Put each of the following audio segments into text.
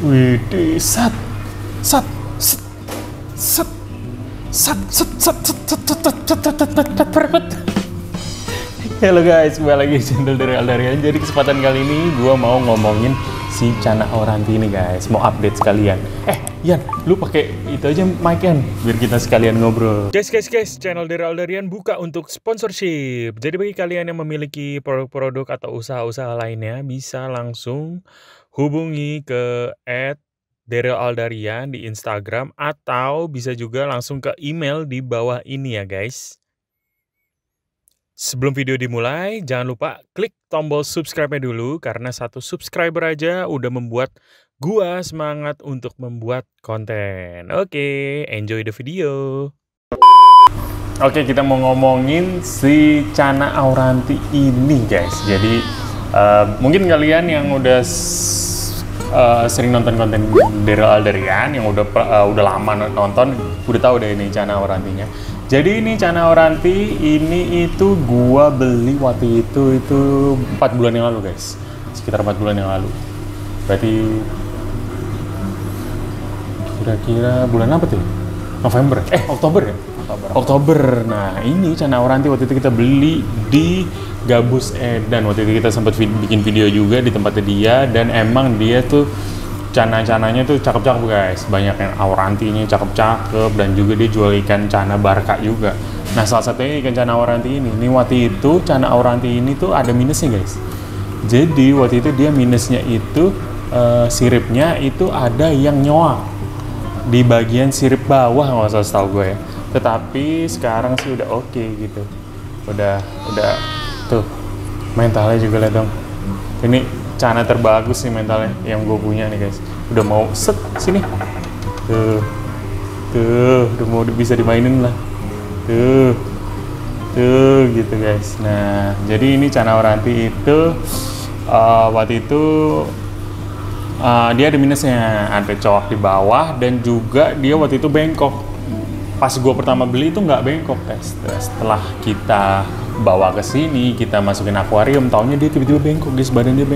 Widih, sat, sat, set, set, sat, set, set, set, set, set, set, set, set, set. Halo guys, kembali lagi di channel dari Aldarian. Jadi kesempatan kali ini gue mau ngomongin si Chana Auranti ini guys. Mau update sekalian. Yan, lu pakai itu aja mic Yan, biar kita sekalian ngobrol. Guys, channel dari Aldarian buka untuk sponsorship. Jadi bagi kalian yang memiliki produk-produk atau usaha-usaha lainnya, bisa langsung hubungi ke @DerylAldarian di Instagram, atau bisa juga langsung ke email di bawah ini ya guys. Sebelum video dimulai, jangan lupa klik tombol subscribe-nya dulu, karena satu subscriber aja udah membuat gua semangat untuk membuat konten. Oke, enjoy the video. Oke, kita mau ngomongin si Chana Auranti ini guys. Jadi mungkin kalian yang udah sering nonton konten Daryl Aldarian, yang udah lama nonton, udah tahu deh ini Chana Aurantinya. Jadi ini Chana Auranti ini itu gua beli waktu itu 4 bulan yang lalu guys, sekitar 4 bulan yang lalu. Berarti kira-kira bulan apa tuh? November? Oktober ya? Oktober. Nah ini Chana Auranti waktu itu kita beli di Gabus Edan. Waktu itu kita sempat bikin video juga di tempatnya dia, dan emang dia tuh Chana-chananya tuh cakep-cakep guys, banyak yang Aurantinya cakep-cakep, dan juga dia jual ikan Chana Barca juga. Nah salah satunya ikan Chana Auranti ini waktu itu Chana Auranti ini tuh ada minusnya guys. Jadi waktu itu dia minusnya itu siripnya itu ada yang nyoak di bagian sirip bawah, nggak usah setahu gue ya. Tetapi sekarang sih udah oke gitu, udah tuh mentalnya juga lihat dong. Ini Chana terbagus nih mentalnya yang gue punya nih guys. Udah mau set sini. Tuh, udah mau bisa dimainin lah. Tuh gitu guys. Nah, jadi ini Chana Auranti itu waktu itu dia ada minusnya, ada cowok di bawah, dan juga dia waktu itu bengkok. Pas gue pertama beli itu nggak bengkok guys. Setelah kita bawa ke sini, kita masukin akuarium, taunya dia tiba-tiba bengkok guys, badannya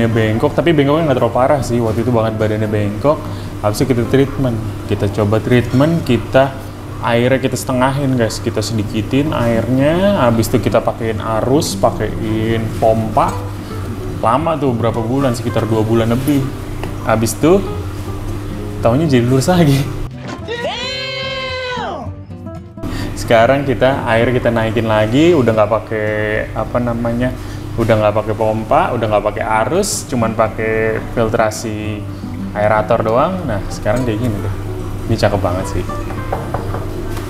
bengkok, tapi bengkoknya nggak terlalu parah sih, waktu itu banget badannya bengkok. Habis itu kita treatment, kita coba treatment, airnya kita setengahin guys, kita sedikitin airnya, habis itu kita pakein arus, pakein pompa, lama tuh berapa bulan, sekitar 2 bulan lebih. Habis itu taunya jadi lurus lagi. Sekarang air kita naikin lagi, udah nggak pakai udah nggak pakai pompa, udah nggak pakai arus, cuman pakai filtrasi aerator doang. Nah sekarang kayak gini deh, ini cakep banget sih.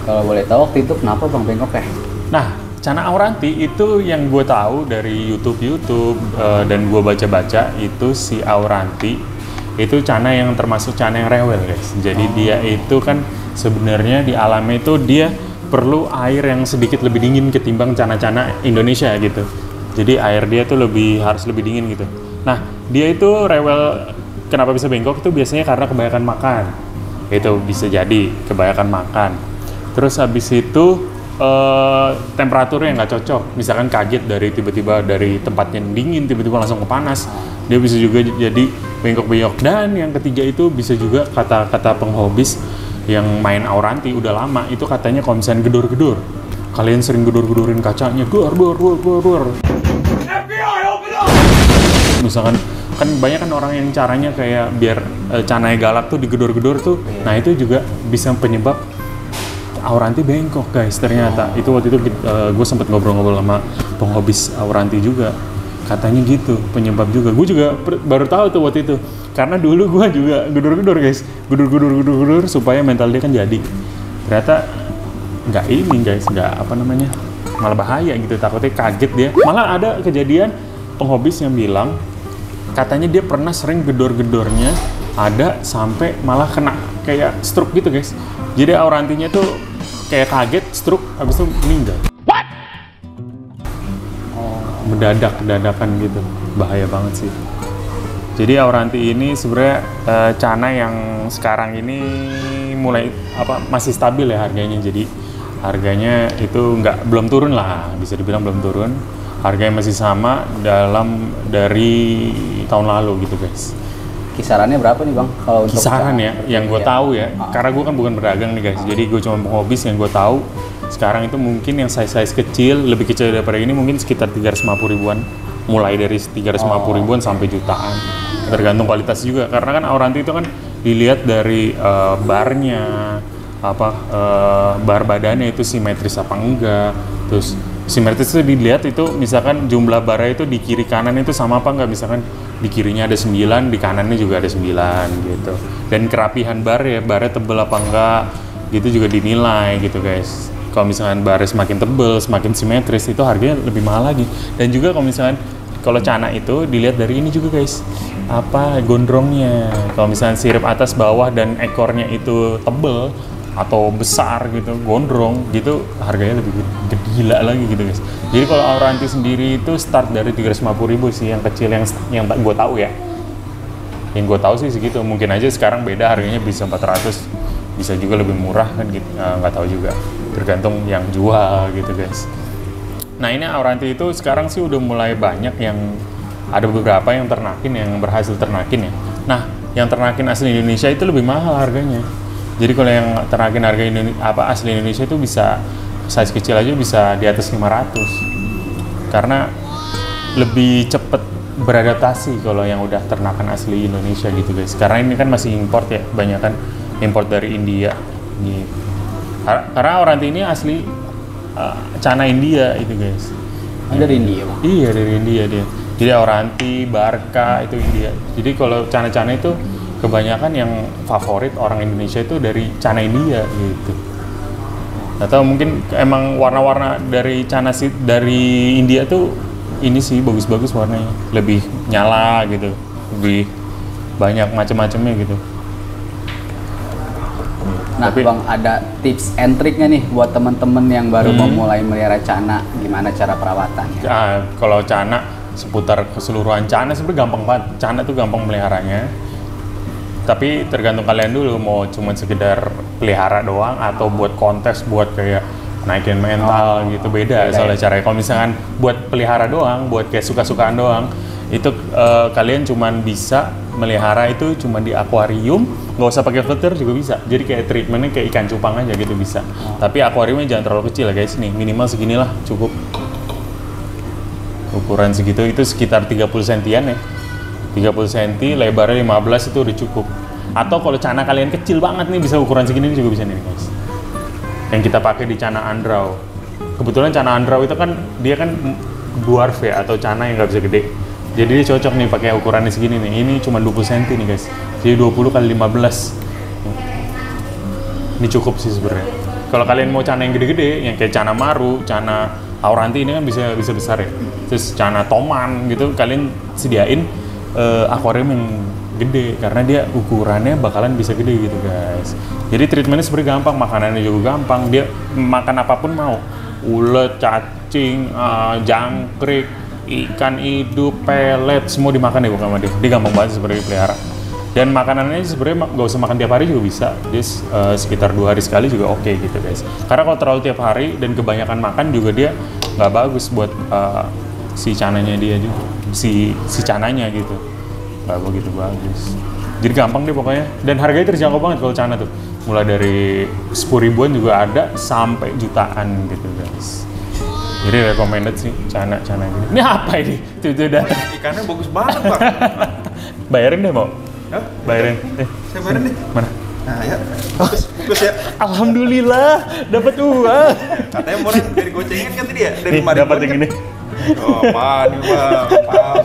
Kalau boleh tahu waktu itu kenapa bang bengkok ya? Nah Chana Auranti itu yang gue tahu dari YouTube dan gue baca-baca itu si Auranti itu Chana yang termasuk Chana yang rewel guys. Jadi dia itu kan sebenarnya di alamnya itu dia perlu air yang sedikit lebih dingin ketimbang Chana-Chana Indonesia gitu. Jadi air dia tuh harus lebih dingin gitu. Nah dia itu rewel, kenapa bisa bengkok itu biasanya karena kebanyakan makan. Itu bisa jadi kebanyakan makan. Terus habis itu temperaturnya nggak cocok. Misalkan kaget tiba-tiba dari tempatnya dingin tiba-tiba langsung ke panas. Dia bisa juga jadi bengkok-bengkok. Dan yang ketiga itu bisa juga kata penghobis yang main Auranti udah lama itu katanya kalau misalnya gedor-gedor, kalian sering gedor-gedorin kacanya, gor. FBI, open up! Misalkan kan banyak kan orang yang caranya kayak biar cananya galak tuh digedor-gedor tuh. Nah itu juga bisa penyebab Auranti bengkok guys ternyata. Itu waktu itu gue sempet ngobrol-ngobrol sama penghobis Auranti juga, katanya gitu penyebab juga. Gue juga baru tahu tuh waktu itu, karena dulu gue juga gedor-gedor guys, gedor supaya mental dia kan jadi. Ternyata nggak ini guys, malah bahaya gitu, takutnya kaget dia. Malah ada kejadian penghobis yang bilang katanya dia pernah sering gedor-gedornya ada sampai malah kena kayak stroke gitu guys. Jadi Aurantinya tuh kayak kaget, stroke, habis itu meninggal. What? Dadakan gitu, bahaya banget sih. Jadi Auranti ini sebenarnya Chana yang sekarang ini mulai masih stabil ya harganya. Jadi harganya itu belum turun lah, bisa dibilang belum turun. Harganya masih sama dari tahun lalu gitu guys. kisarannya berapa nih Bang? Kalau untuk Kisaran ya, yang gue tahu ya, Ah. karena gue kan bukan berdagang nih guys, jadi gue cuma penghobis. Yang gue tahu sekarang itu mungkin yang size kecil, lebih kecil daripada ini mungkin sekitar 350 ribuan, mulai dari 350 ribuan sampai jutaan, tergantung kualitas juga. Karena kan Auranti itu kan dilihat dari barnya, bar badannya itu simetris apa enggak, terus simetris itu dilihat itu misalkan jumlah barnya itu di kiri kanan itu sama apa enggak, misalkan di kirinya ada 9, di kanannya juga ada 9 gitu. Dan kerapihan barnya tebel apa enggak gitu juga dinilai gitu guys. Kalau misalkan barnya semakin tebel, semakin simetris itu harganya lebih mahal lagi. Dan juga kalau misalkan kalau cana itu dilihat dari ini juga guys, gondrongnya. Kalau misalkan sirip atas bawah dan ekornya itu tebel atau besar gitu, gondrong gitu, harganya lebih gila lagi gitu guys. Jadi kalau Auranti sendiri itu start dari 350 ribu sih, yang kecil yang gue tahu ya. Yang gue tahu sih segitu. Mungkin aja sekarang beda harganya bisa 400, bisa juga lebih murah kan gitu. Nggak tahu juga. Tergantung yang jual gitu guys. Nah ini Auranti itu sekarang sih udah mulai banyak yang ada beberapa yang ternakin, yang berhasil ternakin ya. Nah yang ternakin asli Indonesia itu lebih mahal harganya. Jadi kalau yang ternakin harga asli Indonesia itu bisa size kecil aja bisa di atas 500. Karena lebih cepet beradaptasi kalau yang udah ternakan asli Indonesia gitu guys. Karena ini kan masih import ya, banyak kan import dari India gitu. Karena Auranti ini asli cana India itu guys. Dari India Bang? Iya dari India dia. Jadi Auranti, Barca itu India. Jadi kalau cana-cana itu kebanyakan yang favorit orang Indonesia itu dari cana India gitu. Atau mungkin emang warna-warna dari cana dari India tuh ini sih bagus-bagus warnanya, lebih nyala gitu, lebih banyak macam-macamnya gitu. Nah Bang, ada tips and triknya nih buat teman-teman yang baru mau mulai melihara cana, gimana cara perawatannya? Kalau cana seputar keseluruhan cana sebenarnya gampang banget. Cana tuh gampang meliharanya. Tapi tergantung kalian dulu mau cuma sekedar pelihara doang atau buat kontes, buat kayak naikin mental gitu, beda soalnya caranya. Kalau misalkan buat pelihara doang, buat kayak suka-sukaan doang, itu kalian cuman bisa melihara itu cuma di akuarium, nggak usah pakai filter juga bisa. Jadi kayak treatmentnya kayak ikan cupang aja gitu bisa. Tapi akuariumnya jangan terlalu kecil ya guys, nih minimal seginilah cukup. Ukuran segitu itu sekitar 30 sentian ya. 30 cm, lebarnya 15 itu udah cukup. Atau kalau cana kalian kecil banget nih, bisa ukuran segini juga bisa nih guys. Yang kita pakai di cana andrau. Kebetulan cana andrau itu kan dia kan dwarf ya, atau cana yang nggak bisa gede. Jadi dia cocok nih pakai ukurannya segini nih. Ini cuma 20 cm nih guys. Jadi 20 kali 15. Ini cukup sih sebenarnya. Kalau kalian mau cana yang gede-gede, yang kayak cana maru, cana Auranti ini kan bisa besar ya. Terus cana toman gitu, kalian sediain akuarium yang gede karena dia ukurannya bakalan bisa gede gitu guys. Jadi treatmentnya sebenarnya gampang, makanannya juga gampang. Dia makan apapun mau, ulet, cacing, jangkrik, ikan hidup, pelet, semua dimakan deh sama dia. Dia gampang banget sebenarnya pelihara. Dan makanannya sebenarnya nggak usah makan tiap hari juga bisa. Dia sekitar 2 hari sekali juga oke gitu guys. Karena kalau terlalu tiap hari dan kebanyakan makan juga dia nggak bagus buat si cananya dia juga, si cananya gitu, nggak begitu bagus. Jadi gampang deh pokoknya, dan harganya terjangkau banget kalau cana tuh, mulai dari 10 ribuan juga ada sampai jutaan gitu guys. Jadi recommended sih cana gini. Ini apa ini? Tuh udah. Ikannya bagus banget Bang. Bayarin deh mau? Hah? Bayarin. Saya bayarin deh. Mana? Nah ya, fokus ya. Alhamdulillah dapat uang. Katanya murah dari gocengin kan tadi ya? Dari Nih dapat yang ini. Oh, apaan nih Bang? Apaan?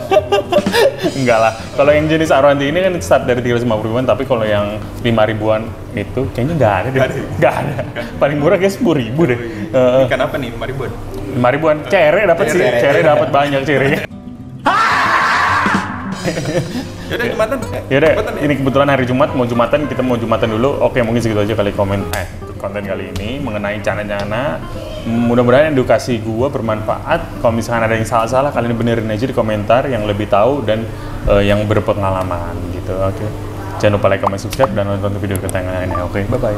Enggak lah. Kalau yang jenis Auranti ini kan start dari 350 ribuan, tapi kalau yang 5 ribuan itu kayaknya nggak ada deh. Nggak ada. Paling murah kayak 10 ribu deh. Ikan apa nih? 5 ribuan? 5 ribuan. Cere dapat sih. Cere dapat banyak cerenya. Yaudah Jumatan. Yaudah, ini kebetulan hari Jumat, kita mau Jumatan dulu. Oke, mungkin segitu aja kali konten kali ini mengenai cana-cana. Mudah-mudahan edukasi gua bermanfaat. Kalau misalkan ada yang salah-salah, kalian benerin aja di komentar yang lebih tahu dan yang berpengalaman gitu. Oke. Jangan lupa like, comment, subscribe dan nonton video kita yang lainnya. Oke, bye-bye.